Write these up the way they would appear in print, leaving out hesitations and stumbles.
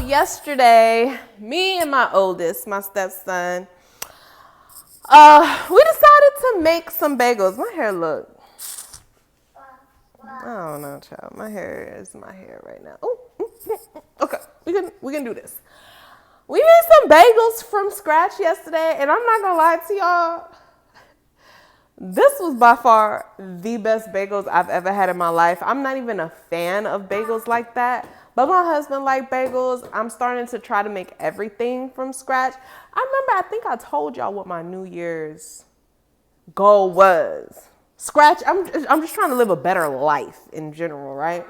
yesterday, me and my oldest, my stepson, we decided to make some bagels. My hair look, I don't know, child. My hair is my hair right now. Oh, okay, we can do this. We made some bagels from scratch yesterday, and I'm not gonna lie to y'all. This was by far the best bagels I've ever had in my life. I'm not even a fan of bagels like that, but my husband liked bagels. I'm starting to try to make everything from scratch. I think I told y'all what my New Year's goal was. Scratch, I'm just trying to live a better life in general, right?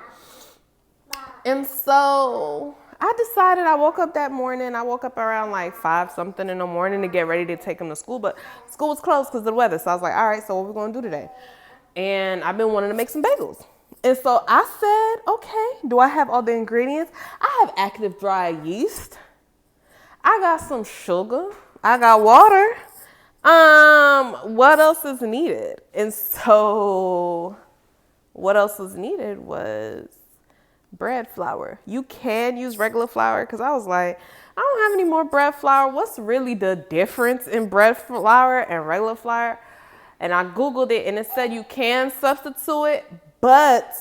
And so I decided, I woke up that morning. I woke up around like 5 something in the morning to get ready to take him to school, but school was closed because of the weather. So I was like, all right, so what are we going to do today? And I've been wanting to make some bagels. And so I said, okay, do I have all the ingredients? I have active dry yeast. I got some sugar. I got water. What else is needed? And so what else was needed was bread flour. You can use regular flour because I was like, I don't have any more bread flour. What's really the difference in bread flour and regular flour? And I Googled it and it said you can substitute it, but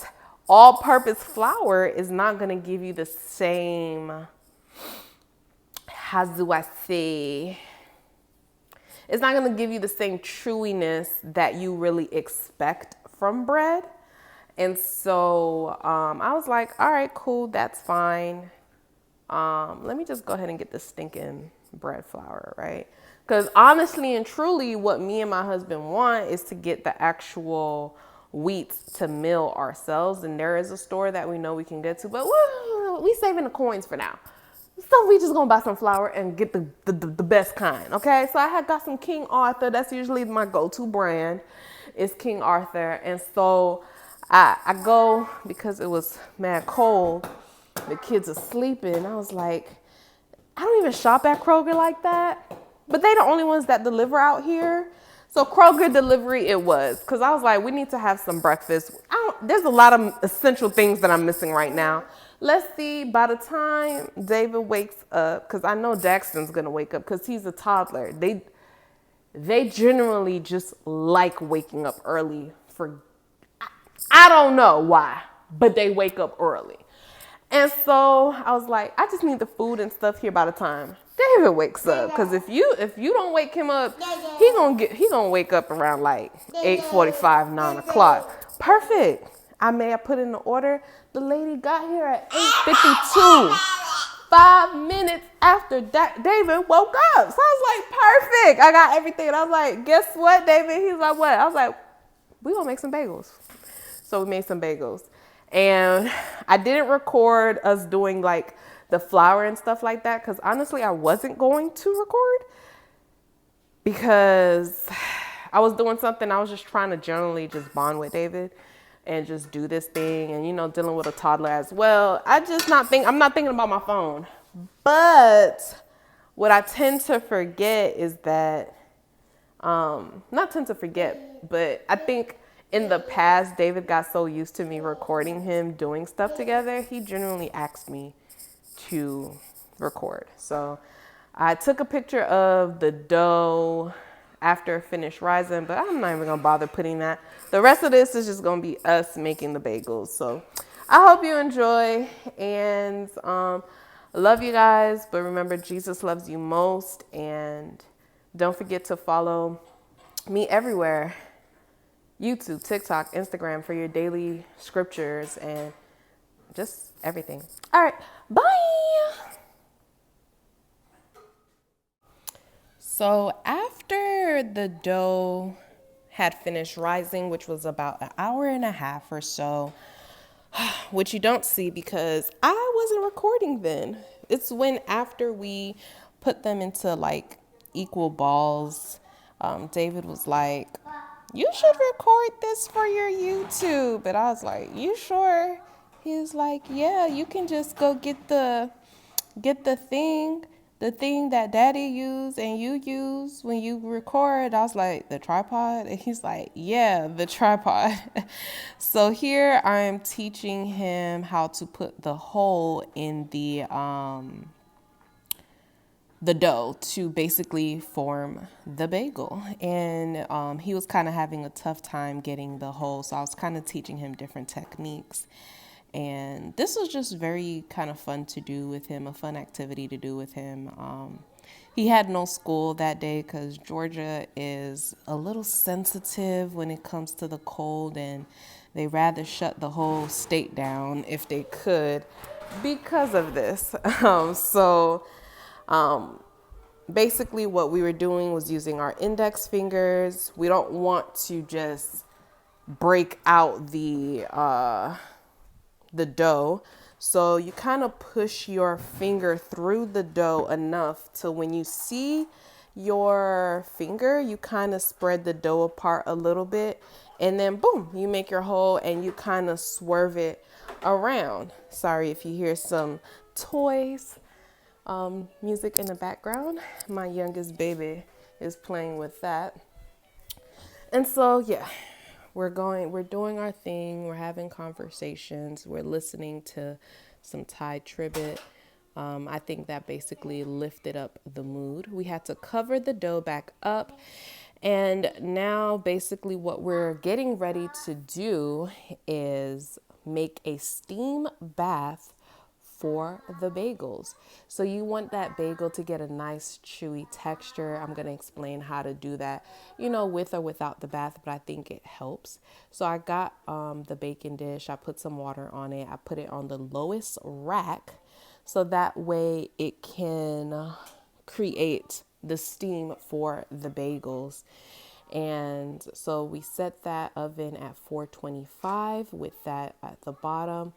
all-purpose flour is not going to give you the same, how do I say? It's not going to give you the same chewiness that you really expect from bread. And so I was like, all right, cool, that's fine. Let me just go ahead and get this stinking bread flour, right? Because honestly and truly, what me and my husband want is to get the actual wheat to mill ourselves. And there is a store that we know we can get to, but we saving the coins for now. So we just gonna buy some flour and get the best kind, okay? So I had got some King Arthur. That's usually my go-to brand, is King Arthur. And so I go, because it was mad cold, the kids are sleeping. I was like, I don't even shop at Kroger like that, but they the only ones that deliver out here. So Kroger delivery it was, because I was like, we need to have some breakfast. There's a lot of essential things that I'm missing right now. Let's see, by the time David wakes up, because I know Daxton's going to wake up because he's a toddler. They generally just like waking up early for, I don't know why, but they wake up early. And so I was like, I just need the food and stuff here by the time David wakes up. Because if you don't wake him up, he gonna wake up around like 8:45, 9 o'clock. Perfect. I put in the order. The lady got here at 8:52. 5 minutes after David woke up. So I was like, perfect. I got everything. And I was like, guess what, David? He's like, what? I was like, we gonna make some bagels. So we made some bagels. And I didn't record us doing like the flour and stuff like that, because honestly, I wasn't going to record because I was doing something. I was just trying to generally just bond with David and just do this thing, and, you know, dealing with a toddler as well. I'm not thinking about my phone. But what I tend to forget is that, not tend to forget, but I think in the past, David got so used to me recording him doing stuff together, he genuinely asked me to record. So I took a picture of the dough after it finished rising, but I'm not even gonna bother putting that. The rest of this is just gonna be us making the bagels. So I hope you enjoy, and love you guys, but remember, Jesus loves you most, and don't forget to follow me everywhere. YouTube, TikTok, Instagram for your daily scriptures and just everything. All right, bye. So after the dough had finished rising, which was about an hour and a half or so, which you don't see because I wasn't recording then. It's when after we put them into like equal balls, David was like, you should record this for your YouTube. And I was like, you sure? He was like, yeah, you can just go get the thing, the thing that daddy used and you use when you record? I was like, the tripod? And he's like, yeah, the tripod. So here I'm teaching him how to put the hole in the dough to basically form the bagel. And he was kind of having a tough time getting the hole. So I was kind of teaching him different techniques. And this was just very kind of fun to do with him, a fun activity to do with him. He had no school that day because Georgia is a little sensitive when it comes to the cold, and they rather shut the whole state down if they could because of this. Basically what we were doing was using our index fingers. We don't want to just break out the dough. So you kind of push your finger through the dough enough to when you see your finger, you kind of spread the dough apart a little bit, and then boom, you make your hole and you kind of swerve it around. Sorry if you hear some toys, music in the background. My youngest baby is playing with that. And so, yeah, we're doing our thing. We're having conversations. We're listening to some Thai tribute. I think that basically lifted up the mood. We had to cover the dough back up. And now basically what we're getting ready to do is make a steam bath for the bagels. So you want that bagel to get a nice chewy texture. I'm going to explain how to do that, with or without the bath, but I think it helps. So I got the baking dish. I put some water on it. I put it on the lowest rack so that way it can create the steam for the bagels. And so we set that oven at 425 with that at the bottom.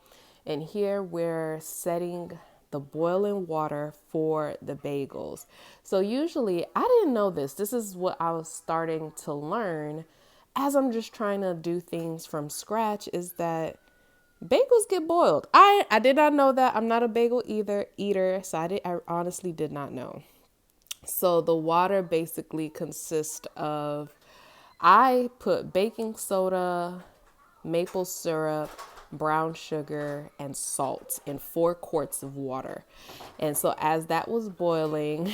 And here we're setting the boiling water for the bagels. So usually, I didn't know this. This is what I was starting to learn as I'm just trying to do things from scratch, is that bagels get boiled. I did not know that. I'm not a bagel eater, so I honestly did not know. So the water basically consists of, I put baking soda, maple syrup, brown sugar, and salt in 4 quarts of water. And so as that was boiling,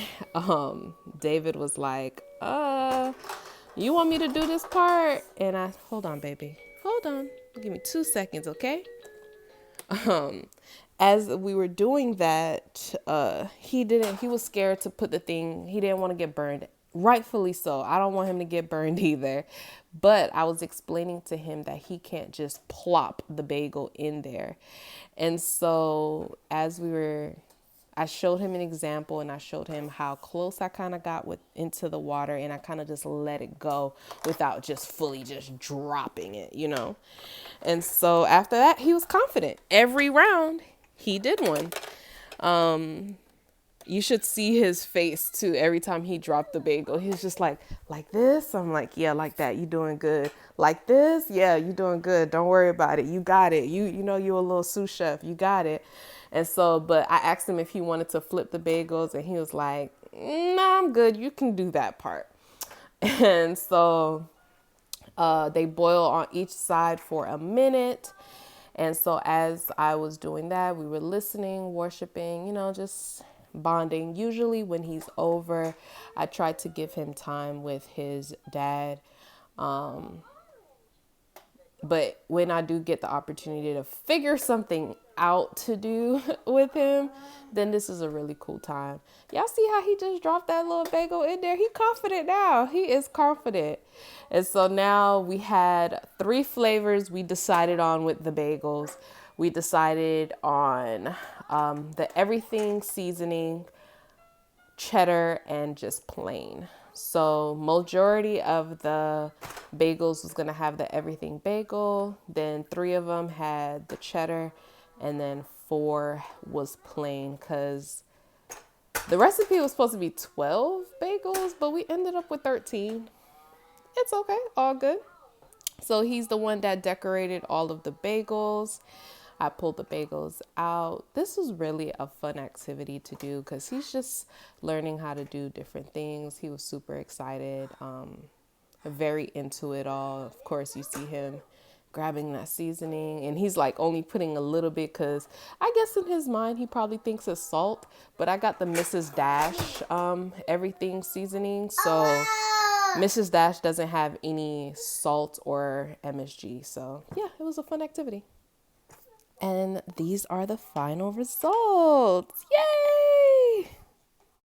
David was like, you want me to do this part? And hold on, baby. Hold on. Give me 2 seconds, okay? As we were doing that, he was scared to put the thing, he didn't want to get burned. Rightfully so. I don't want him to get burned either. But I was explaining to him that he can't just plop the bagel in there. And so I showed him an example, and I showed him how close I kind of got into the water, and I kind of just let it go without just fully just dropping it, And so after that, he was confident. Every round, he did one. You should see his face too. Every time he dropped the bagel, he's just like this. I'm like, yeah, like that. You doing good. Like this. Yeah, you doing good. Don't worry about it. You got it. You you're a little sous chef. You got it. And so, but I asked him if he wanted to flip the bagels, and he was like, nah, I'm good. You can do that part. And so, they boil on each side for a minute. And so as I was doing that, we were listening, worshiping, just bonding. Usually when he's over, I try to give him time with his dad. But when I do get the opportunity to figure something out to do with him, then this is a really cool time. Y'all see how he just dropped that little bagel in there? He confident now. He is confident. And so now we had 3 flavors we decided on with the bagels. We decided on the everything seasoning, cheddar, and just plain. So majority of the bagels was going to have the everything bagel. Then 3 of them had the cheddar, and then 4 was plain, because the recipe was supposed to be 12 bagels, but we ended up with 13. It's okay. All good. So he's the one that decorated all of the bagels. I pulled the bagels out. This was really a fun activity to do because he's just learning how to do different things. He was super excited, very into it all. Of course, you see him grabbing that seasoning, and he's like only putting a little bit because I guess in his mind he probably thinks it's salt, but I got the Mrs. Dash everything seasoning, so Mrs. Dash doesn't have any salt or MSG. So yeah, it was a fun activity. And these are the final results.